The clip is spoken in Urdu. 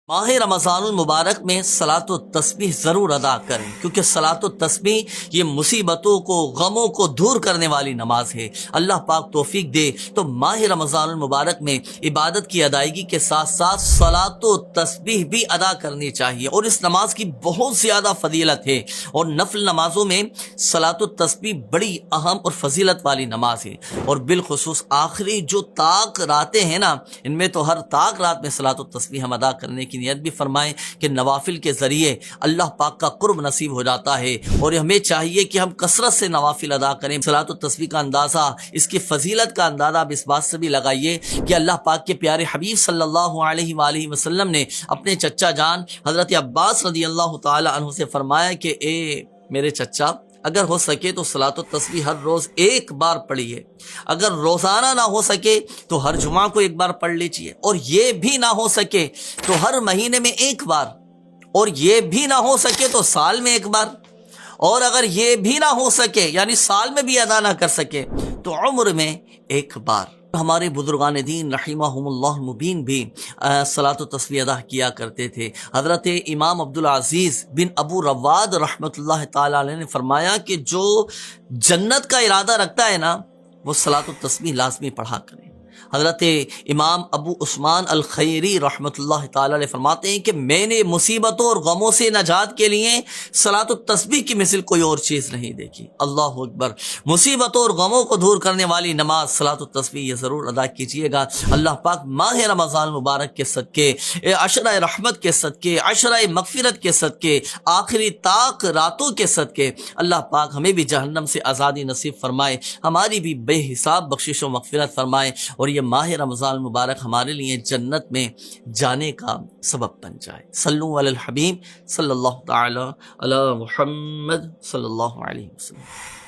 ماہ رمضان المبارک میں صلاۃ و تسبیح ضرور ادا کریں، کیونکہ صلاۃ و تسبیح یہ مصیبتوں کو، غموں کو دور کرنے والی نماز ہے۔ اللہ پاک توفیق دے تو ماہ رمضان المبارک میں عبادت کی ادائیگی کے ساتھ ساتھ صلاۃ و تسبیح بھی ادا کرنی چاہیے، اور اس نماز کی بہت زیادہ فضیلت ہے، اور نفل نمازوں میں صلاۃ و تسبیح بڑی اہم اور فضیلت والی نماز ہے، اور بالخصوص آخری جو طاق راتیں ہیں نا، ان میں تو ہر طاق رات میں صلاۃ و تسبیح ہم ادا کرنے کی نیت بھی فرمائیں کہ نوافل کے ذریعے اللہ پاک کا قرب نصیب ہو جاتا ہے، اور ہمیں چاہیے کہ ہم کثرت سے نوافل ادا کریں۔ صلاۃ و تسبیح کا اندازہ، اس کی فضیلت کا اندازہ آپ اس بات سے بھی لگائیے کہ اللہ پاک کے پیارے حبیب صلی اللہ علیہ وآلہ وسلم نے اپنے چچا جان حضرت عباس رضی اللہ تعالی عنہ سے فرمایا کہ اے میرے چچا، اگر ہو سکے تو صلاۃ و تسبیح ہر روز ایک بار پڑھیے، اگر روزانہ نہ ہو سکے تو ہر جمعہ کو ایک بار پڑھ لیجیے، اور یہ بھی نہ ہو سکے تو ہر مہینے میں ایک بار، اور یہ بھی نہ ہو سکے تو سال میں ایک بار، اور اگر یہ بھی نہ ہو سکے یعنی سال میں بھی ادا نہ کر سکے تو عمر میں ایک بار۔ ہمارے بزرگان دین رحمہم اللہ المبین بھی صلاۃ و تسبیح ادا کیا کرتے تھے۔ حضرت امام عبدالعزیز بن ابو رواد رحمۃ اللہ تعالی علیہ نے فرمایا کہ جو جنت کا ارادہ رکھتا ہے نا، وہ صلاۃ و تسبیح لازمی پڑھا کرے۔ حضرت امام ابو عثمان الخیری رحمۃ اللہ تعالی علیہ فرماتے ہیں کہ میں نے مصیبتوں اور غموں سے نجات کے لیے صلاۃ و تسبیح کی مثل کوئی اور چیز نہیں دیکھی۔ اللہ اکبر! مصیبتوں اور غموں کو دور کرنے والی نماز صلاۃ و تسبیح یہ ضرور ادا کیجیے گا۔ اللہ پاک ماہ رمضان المبارک کے صدقے، عشرہ رحمت کے صدقے، عشرہ مغفرت کے صدقے، آخری طاق راتوں کے صدقے، اللہ پاک ہمیں بھی جہنم سے آزادی نصیب فرمائے، ہماری بھی بے حساب بخشش و مغفرت فرمائے، اور یہ ماہ رمضان المبارک ہمارے لیے جنت میں جانے کا سبب بن جائے۔ صلو علی الحبیب صلی اللہ تعالی علی محمد صلی اللہ علیہ وسلم۔